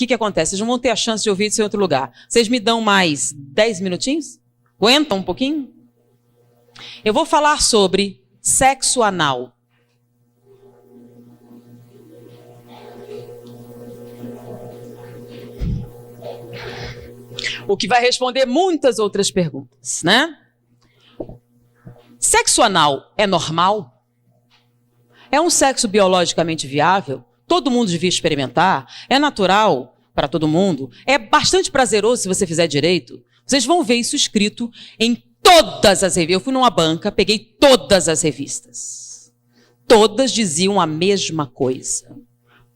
que acontece? Vocês não vão ter a chance de ouvir isso em outro lugar. Vocês me dão mais 10 minutinhos? Aguentam um pouquinho? Eu vou falar sobre sexo anal. O que vai responder muitas outras perguntas, né? Sexo anal é normal? É um sexo biologicamente viável? Todo mundo devia experimentar? É natural para todo mundo? É bastante prazeroso se você fizer direito? Vocês vão ver isso escrito em todas as revistas. Eu fui numa banca, peguei todas as revistas. Todas diziam a mesma coisa.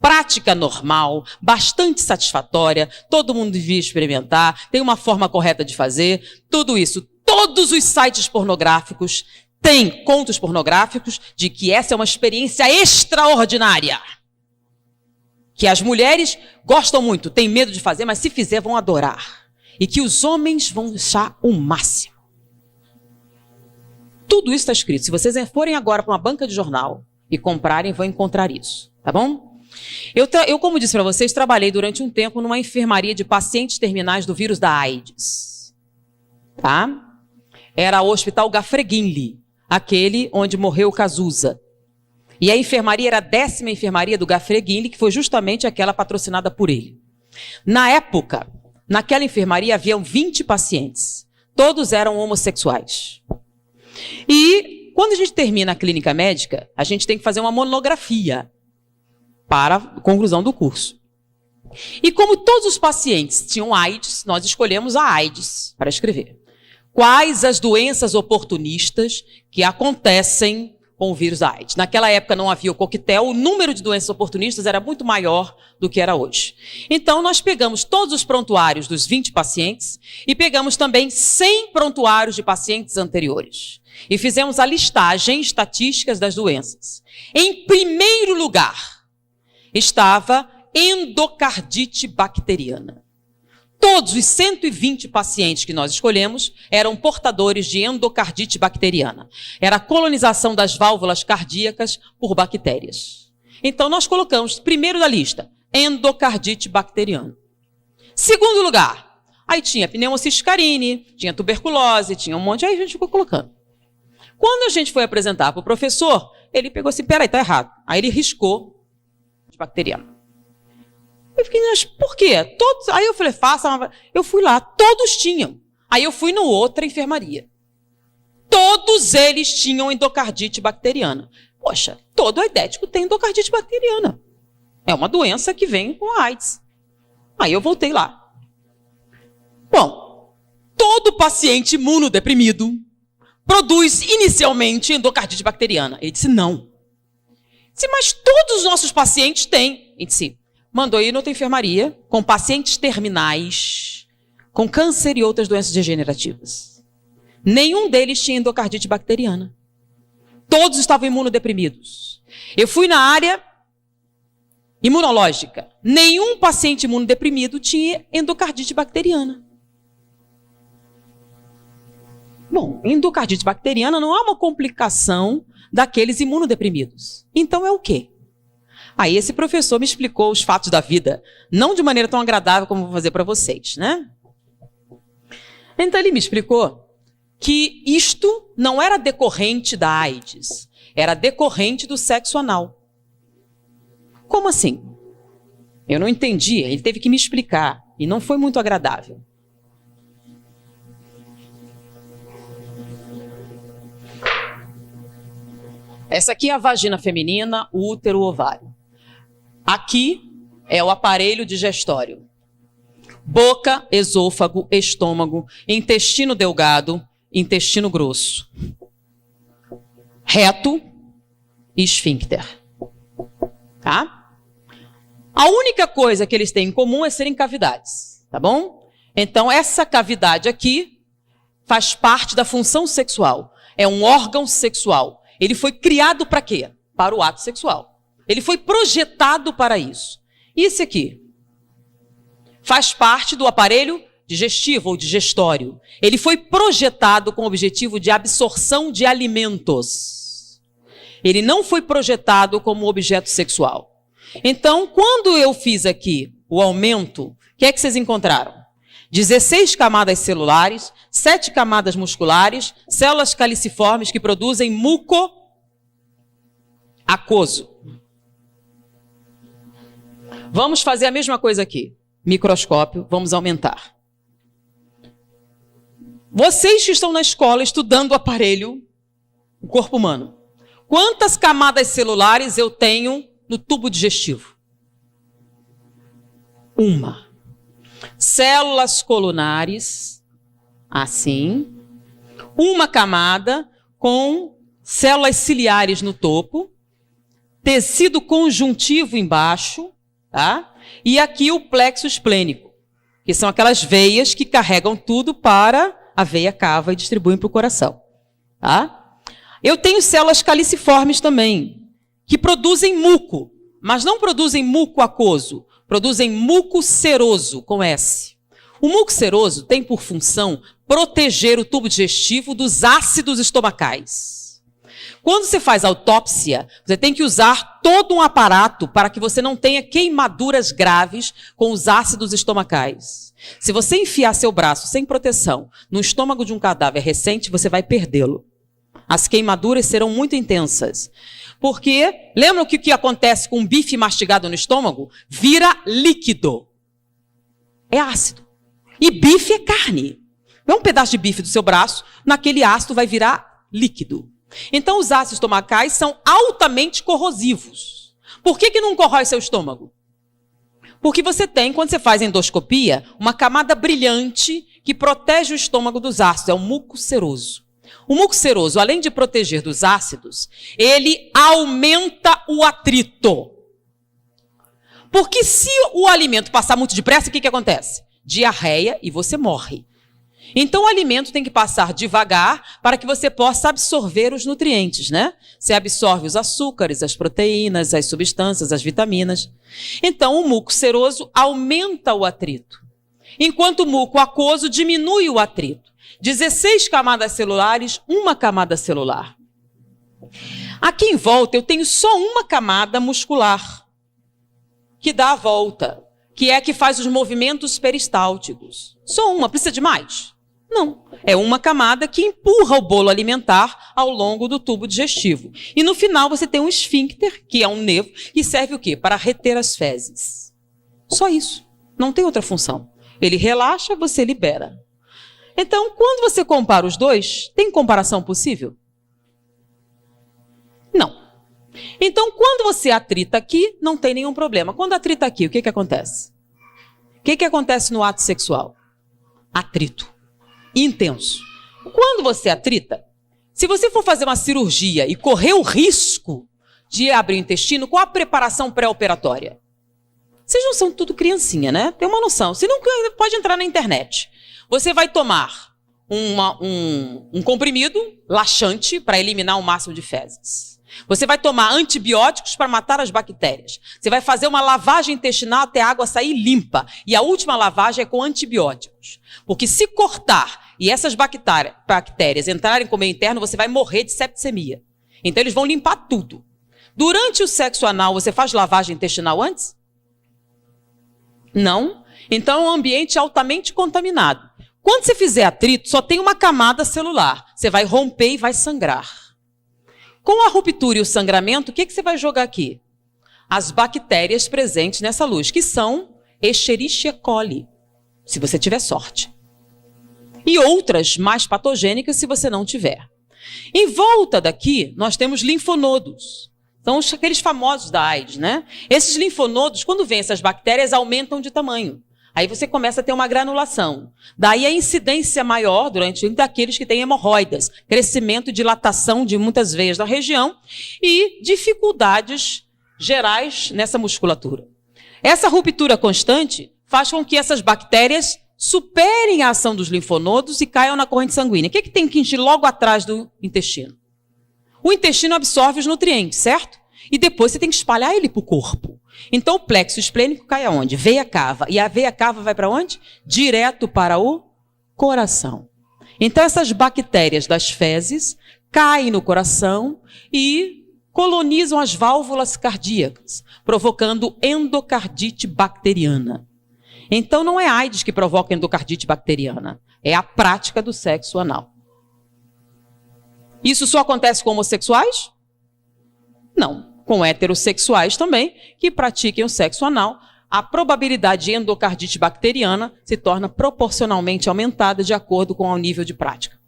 Prática normal, bastante satisfatória, todo mundo devia experimentar, tem uma forma correta de fazer, tudo isso. Todos os sites pornográficos têm contos pornográficos de que essa é uma experiência extraordinária. Que as mulheres gostam muito, têm medo de fazer, mas se fizer vão adorar. E que os homens vão achar o máximo. Tudo isso está escrito. Se vocês forem agora para uma banca de jornal e comprarem, vão encontrar isso, tá bom? Eu, como disse para vocês, trabalhei durante um tempo numa enfermaria de pacientes terminais do vírus da AIDS. Tá? Era o Hospital Gafreguinli, aquele onde morreu Cazuza. E a enfermaria era a 10ª enfermaria do Gafreguinli, que foi justamente aquela patrocinada por ele. Na época, naquela enfermaria haviam 20 pacientes. Todos eram homossexuais. E quando a gente termina a clínica médica, a gente tem que fazer uma monografia para a conclusão do curso. E como todos os pacientes tinham AIDS, nós escolhemos a AIDS para escrever. Quais as doenças oportunistas que acontecem com o vírus da AIDS? Naquela época não havia o coquetel, o número de doenças oportunistas era muito maior do que era hoje. Então nós pegamos todos os prontuários dos 20 pacientes e pegamos também 100 prontuários de pacientes anteriores. E fizemos a listagem estatísticas das doenças. Em primeiro lugar, estava endocardite bacteriana. Todos os 120 pacientes que nós escolhemos eram portadores de endocardite bacteriana. Era a colonização das válvulas cardíacas por bactérias. Então nós colocamos, primeiro da lista, endocardite bacteriana. Segundo lugar, aí tinha pneumociste carini, tinha tuberculose, tinha um monte, aí a gente ficou colocando. Quando a gente foi apresentar para o professor, ele pegou assim, peraí, tá errado. Aí ele riscou bacteriana. Eu fiquei, mas por quê? Todos... Aí eu falei, faça. Eu fui lá, todos tinham. Aí eu fui no outra enfermaria. Todos eles tinham endocardite bacteriana. Poxa, todo aidético tem endocardite bacteriana. É uma doença que vem com a AIDS. Aí eu voltei lá. Bom, todo paciente imunodeprimido produz inicialmente endocardite bacteriana. Ele disse, não. Disse, mas todos os nossos pacientes têm. Ele disse, mandou ir noutra enfermaria com pacientes terminais, com câncer e outras doenças degenerativas. Nenhum deles tinha endocardite bacteriana. Todos estavam imunodeprimidos. Eu fui na área imunológica. Nenhum paciente imunodeprimido tinha endocardite bacteriana. Bom, endocardite bacteriana não é uma complicação daqueles imunodeprimidos. Então é o quê? Aí esse professor me explicou os fatos da vida, não de maneira tão agradável como vou fazer para vocês, né? Então ele me explicou que isto não era decorrente da AIDS, era decorrente do sexo anal. Como assim? Eu não entendi, ele teve que me explicar e não foi muito agradável. Essa aqui é a vagina feminina, o útero, o ovário. Aqui é o aparelho digestório. Boca, esôfago, estômago, intestino delgado, intestino grosso. Reto e esfíncter. Tá? A única coisa que eles têm em comum é serem cavidades, tá bom? Então essa cavidade aqui faz parte da função sexual. É um órgão sexual. Ele foi criado para quê? Para o ato sexual. Ele foi projetado para isso. E esse aqui? Faz parte do aparelho digestivo ou digestório. Ele foi projetado com o objetivo de absorção de alimentos. Ele não foi projetado como objeto sexual. Então, quando eu fiz aqui o aumento, o que é que vocês encontraram? 16 camadas celulares, 7 camadas musculares, células caliciformes que produzem muco aquoso. Vamos fazer a mesma coisa aqui. Microscópio, vamos aumentar. Vocês que estão na escola estudando o aparelho, o corpo humano, quantas camadas celulares eu tenho no tubo digestivo? Uma. Células colunares, assim. Uma camada com células ciliares no topo, tecido conjuntivo embaixo, tá? E aqui o plexo esplênico, que são aquelas veias que carregam tudo para a veia cava e distribuem para o coração, tá? Eu tenho células caliciformes também, que produzem muco, mas não produzem muco aquoso, produzem muco seroso, com S. O muco seroso tem por função proteger o tubo digestivo dos ácidos estomacais. Quando você faz autópsia, você tem que usar todo um aparato para que você não tenha queimaduras graves com os ácidos estomacais. Se você enfiar seu braço sem proteção no estômago de um cadáver recente, você vai perdê-lo. As queimaduras serão muito intensas. Porque, lembram que o que acontece com um bife mastigado no estômago? Vira líquido. É ácido. E bife é carne. É um pedaço de bife do seu braço, naquele ácido vai virar líquido. Então, os ácidos estomacais são altamente corrosivos. Por que não corrói seu estômago? Porque você tem, quando você faz endoscopia, uma camada brilhante que protege o estômago dos ácidos. É o muco seroso. O muco seroso, além de proteger dos ácidos, ele aumenta o atrito. Porque se o alimento passar muito depressa, o que acontece? Diarreia e você morre. Então o alimento tem que passar devagar para que você possa absorver os nutrientes, né? Você absorve os açúcares, as proteínas, as substâncias, as vitaminas. Então o muco seroso aumenta o atrito, enquanto o muco aquoso diminui o atrito. 16 camadas celulares, uma camada celular. Aqui em volta eu tenho só uma camada muscular, que dá a volta, que é a que faz os movimentos peristálticos. Só uma, precisa de mais? Não. É uma camada que empurra o bolo alimentar ao longo do tubo digestivo. E no final você tem um esfíncter, que é um nervo, que serve o quê? Para reter as fezes. Só isso. Não tem outra função. Ele relaxa, você libera. Então, quando você compara os dois, tem comparação possível? Não. Então, quando você atrita aqui, não tem nenhum problema. Quando atrita aqui, o que acontece? O que acontece no ato sexual? Atrito. Intenso. Quando você atrita, se você for fazer uma cirurgia e correr o risco de abrir o intestino, qual a preparação pré-operatória? Vocês não são tudo criancinha, né? Tem uma noção. Se não, pode entrar na internet. Você vai tomar um comprimido laxante para eliminar o máximo de fezes. Você vai tomar antibióticos para matar as bactérias. Você vai fazer uma lavagem intestinal até a água sair limpa. E a última lavagem é com antibióticos. Porque se cortar e essas bactérias entrarem com o meio interno, você vai morrer de septicemia. Então eles vão limpar tudo. Durante o sexo anal, você faz lavagem intestinal antes? Não. Então é um ambiente altamente contaminado. Quando você fizer atrito, só tem uma camada celular. Você vai romper e vai sangrar. Com a ruptura e o sangramento, o que você vai jogar aqui? As bactérias presentes nessa luz, que são Escherichia coli, se você tiver sorte. E outras mais patogênicas, se você não tiver. Em volta daqui, nós temos linfonodos. São aqueles famosos da AIDS, né? Esses linfonodos, quando vêm essas bactérias, aumentam de tamanho. Aí você começa a ter uma granulação. Daí a incidência maior durante daqueles que têm hemorroidas, crescimento e dilatação de muitas veias da região e dificuldades gerais nessa musculatura. Essa ruptura constante faz com que essas bactérias superem a ação dos linfonodos e caiam na corrente sanguínea. O que tem que ir logo atrás do intestino? O intestino absorve os nutrientes, certo? E depois você tem que espalhar ele para o corpo. Então o plexo esplênico cai aonde? Veia cava. E a veia cava vai para onde? Direto para o coração. Então essas bactérias das fezes caem no coração e colonizam as válvulas cardíacas, provocando endocardite bacteriana. Então não é a AIDS que provoca endocardite bacteriana, é a prática do sexo anal. Isso só acontece com homossexuais? Não, com heterossexuais também, que pratiquem o sexo anal, a probabilidade de endocardite bacteriana se torna proporcionalmente aumentada de acordo com o nível de prática.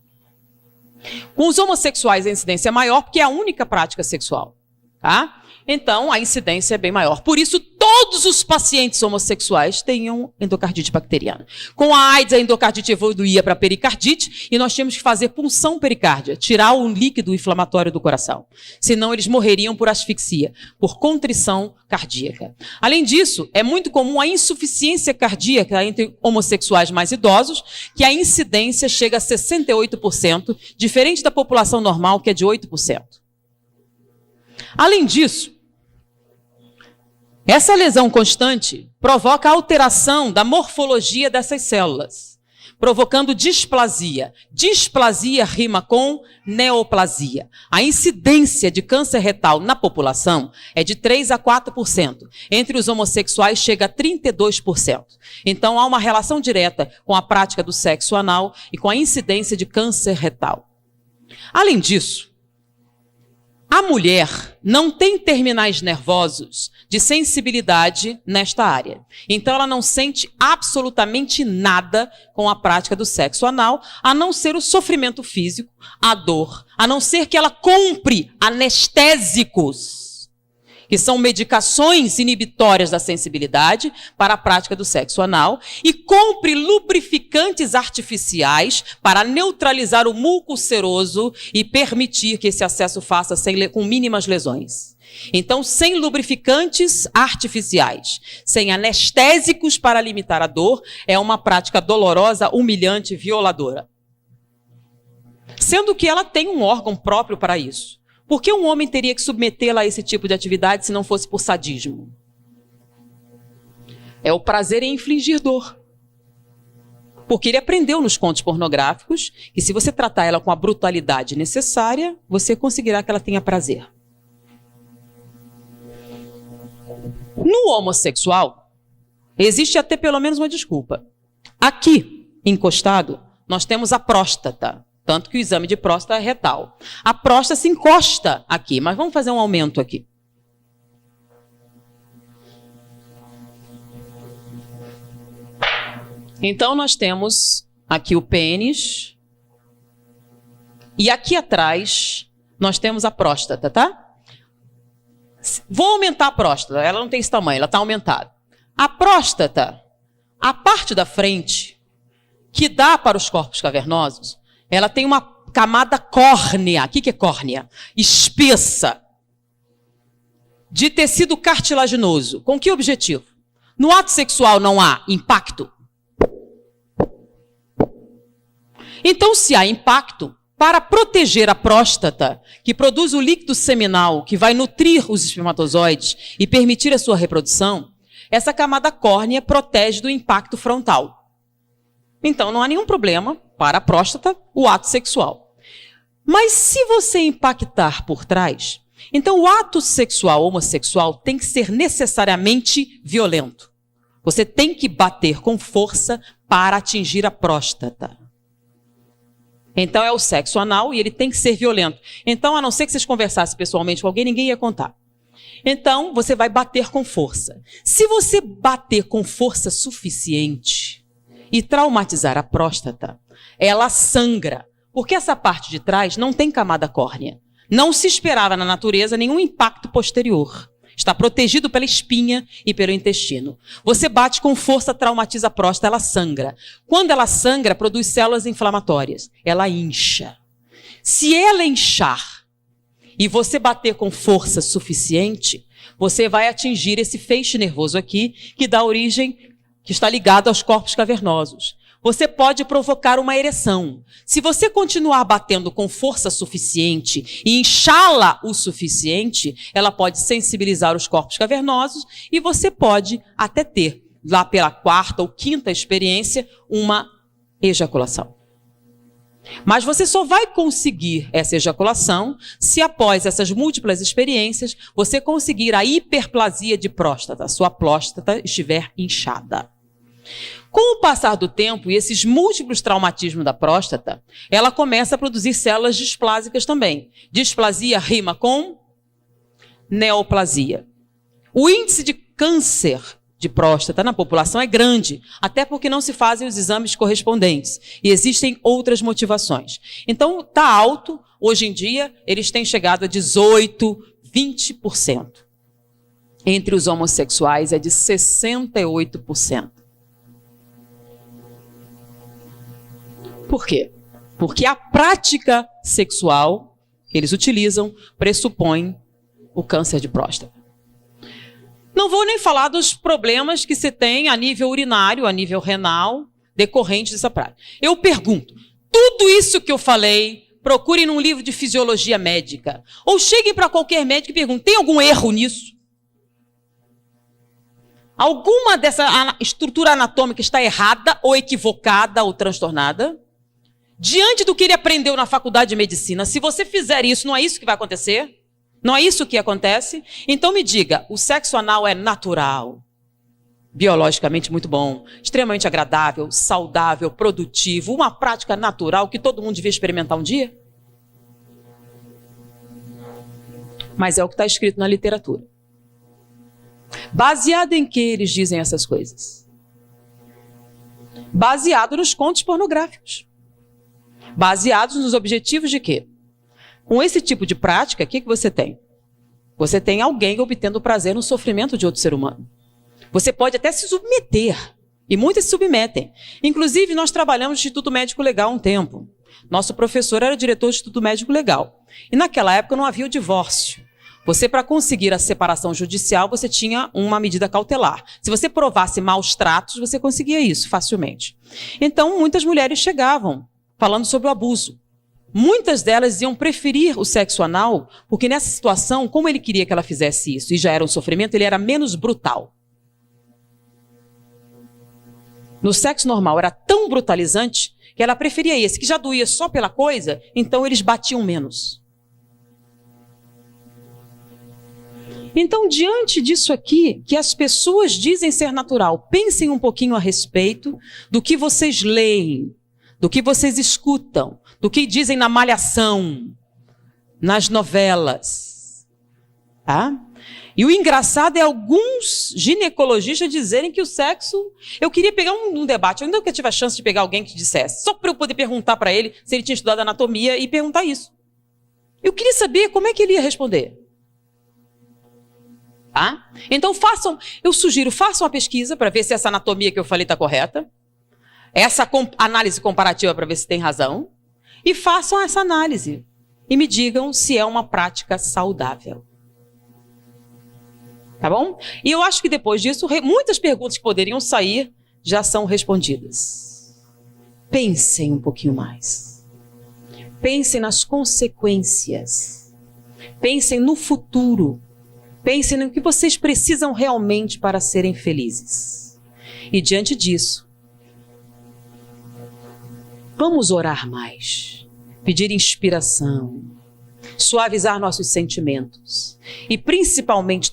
Com os homossexuais a incidência é maior porque é a única prática sexual, tá? Então a incidência é bem maior. Por isso todos os pacientes homossexuais tenham endocardite bacteriana. Com a AIDS a endocardite evoluía para pericardite e nós tínhamos que fazer punção pericárdia, tirar o líquido inflamatório do coração. Senão eles morreriam por asfixia, por contrição cardíaca. Além disso, é muito comum a insuficiência cardíaca entre homossexuais mais idosos, que a incidência chega a 68%, diferente da população normal, que é de 8%. Além disso, essa lesão constante provoca alteração da morfologia dessas células, provocando displasia. Displasia rima com neoplasia. A incidência de câncer retal na população é de 3 a 4%. Entre os homossexuais chega a 32%. Então há uma relação direta com a prática do sexo anal e com a incidência de câncer retal. Além disso, a mulher não tem terminais nervosos de sensibilidade nesta área. Então ela não sente absolutamente nada com a prática do sexo anal, a não ser o sofrimento físico, a dor, a não ser que ela compre anestésicos, que são medicações inibitórias da sensibilidade para a prática do sexo anal, e compre lubrificantes artificiais para neutralizar o muco seroso e permitir que esse acesso faça com mínimas lesões. Então, sem lubrificantes artificiais, sem anestésicos para limitar a dor, é uma prática dolorosa, humilhante, violadora. Sendo que ela tem um órgão próprio para isso. Por que um homem teria que submetê-la a esse tipo de atividade se não fosse por sadismo? É o prazer em infligir dor. Porque ele aprendeu nos contos pornográficos que se você tratar ela com a brutalidade necessária, você conseguirá que ela tenha prazer. No homossexual, existe até pelo menos uma desculpa. Aqui, encostado, nós temos a próstata. Tanto que o exame de próstata é retal. A próstata se encosta aqui, mas vamos fazer um aumento aqui. Então nós temos aqui o pênis. E aqui atrás nós temos a próstata, tá? Vou aumentar a próstata, ela não tem esse tamanho, ela está aumentada. A próstata, a parte da frente, que dá para os corpos cavernosos, ela tem uma camada córnea. O que é córnea? Espessa. De tecido cartilaginoso. Com que objetivo? No ato sexual não há impacto? Então, se há impacto, para proteger a próstata, que produz o líquido seminal, que vai nutrir os espermatozoides e permitir a sua reprodução, essa camada córnea protege do impacto frontal. Então, não há nenhum problema para a próstata o ato sexual. Mas se você impactar por trás, então o ato sexual homossexual tem que ser necessariamente violento. Você tem que bater com força para atingir a próstata. Então é o sexo anal e ele tem que ser violento. Então, a não ser que vocês conversassem pessoalmente com alguém, ninguém ia contar. Então, você vai bater com força. Se você bater com força suficiente e traumatizar a próstata, ela sangra, porque essa parte de trás não tem camada córnea. Não se esperava na natureza nenhum impacto posterior. Está protegido pela espinha e pelo intestino. Você bate com força, traumatiza a próstata, ela sangra. Quando ela sangra, produz células inflamatórias. Ela incha. Se ela inchar e você bater com força suficiente, você vai atingir esse feixe nervoso aqui, que dá origem, que está ligado aos corpos cavernosos. Você pode provocar uma ereção. Se você continuar batendo com força suficiente e inchá-la o suficiente, ela pode sensibilizar os corpos cavernosos e você pode até ter, lá pela quarta ou quinta experiência, uma ejaculação. Mas você só vai conseguir essa ejaculação se após essas múltiplas experiências você conseguir a hiperplasia de próstata, sua próstata estiver inchada. Com o passar do tempo e esses múltiplos traumatismos da próstata, ela começa a produzir células displásicas também. Displasia rima com neoplasia. O índice de câncer de próstata na população é grande, até porque não se fazem os exames correspondentes. E existem outras motivações. Então, está alto. Hoje em dia, eles têm chegado a 18%, 20%. Entre os homossexuais é de 68%. Por quê? Porque a prática sexual que eles utilizam pressupõe o câncer de próstata. Não vou nem falar dos problemas que se tem a nível urinário, a nível renal, decorrentes dessa prática. Eu pergunto, tudo isso que eu falei, procurem num livro de fisiologia médica, ou cheguem para qualquer médico e perguntem, tem algum erro nisso? Alguma dessa estrutura anatômica está errada, ou equivocada, ou transtornada? Diante do que ele aprendeu na faculdade de medicina, se você fizer isso, não é isso que vai acontecer? Não é isso que acontece? Então me diga, o sexo anal é natural, biologicamente muito bom, extremamente agradável, saudável, produtivo, uma prática natural que todo mundo devia experimentar um dia? Mas é o que está escrito na literatura. Baseado em que eles dizem essas coisas? Baseado nos contos pornográficos. Baseados nos objetivos de quê? Com esse tipo de prática, o que você tem? Você tem alguém obtendo prazer no sofrimento de outro ser humano. Você pode até se submeter, e muitos se submetem. Inclusive, nós trabalhamos no Instituto Médico Legal há um tempo. Nosso professor era diretor do Instituto Médico Legal. E naquela época não havia o divórcio. Você, para conseguir a separação judicial, você tinha uma medida cautelar. Se você provasse maus tratos, você conseguia isso facilmente. Então, muitas mulheres chegavam falando sobre o abuso. Muitas delas iam preferir o sexo anal, porque nessa situação, como ele queria que ela fizesse isso, e já era um sofrimento, ele era menos brutal. No sexo normal era tão brutalizante que ela preferia esse, que já doía só pela coisa, então eles batiam menos. Então, diante disso aqui, que as pessoas dizem ser natural, pensem um pouquinho a respeito do que vocês leem, do que vocês escutam, do que dizem na malhação, nas novelas. Tá? E o engraçado é alguns ginecologistas dizerem que o sexo... Eu queria pegar um debate, eu ainda nunca tive a chance de pegar alguém que dissesse, só para eu poder perguntar para ele se ele tinha estudado anatomia e perguntar isso. Eu queria saber como é que ele ia responder. Tá? Então eu sugiro, façam uma pesquisa para ver se essa anatomia que eu falei está correta. Essa análise comparativa para ver se tem razão, e façam essa análise e me digam se é uma prática saudável. Tá bom? E eu acho que depois disso, muitas perguntas que poderiam sair já são respondidas. Pensem um pouquinho mais. Pensem nas consequências. Pensem no futuro. Pensem no que vocês precisam realmente para serem felizes. E diante disso, vamos orar mais, pedir inspiração, suavizar nossos sentimentos e principalmente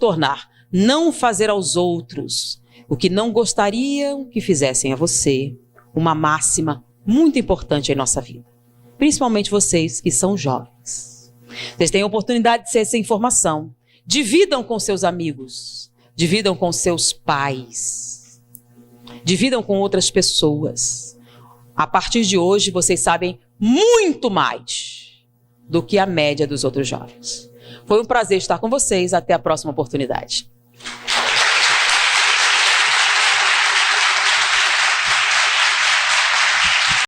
não fazer aos outros o que não gostariam que fizessem a você, uma máxima muito importante em nossa vida. Principalmente vocês que são jovens. Vocês têm a oportunidade de ter essa informação. Dividam com seus amigos, dividam com seus pais, dividam com outras pessoas. A partir de hoje, vocês sabem muito mais do que a média dos outros jovens. Foi um prazer estar com vocês. Até a próxima oportunidade.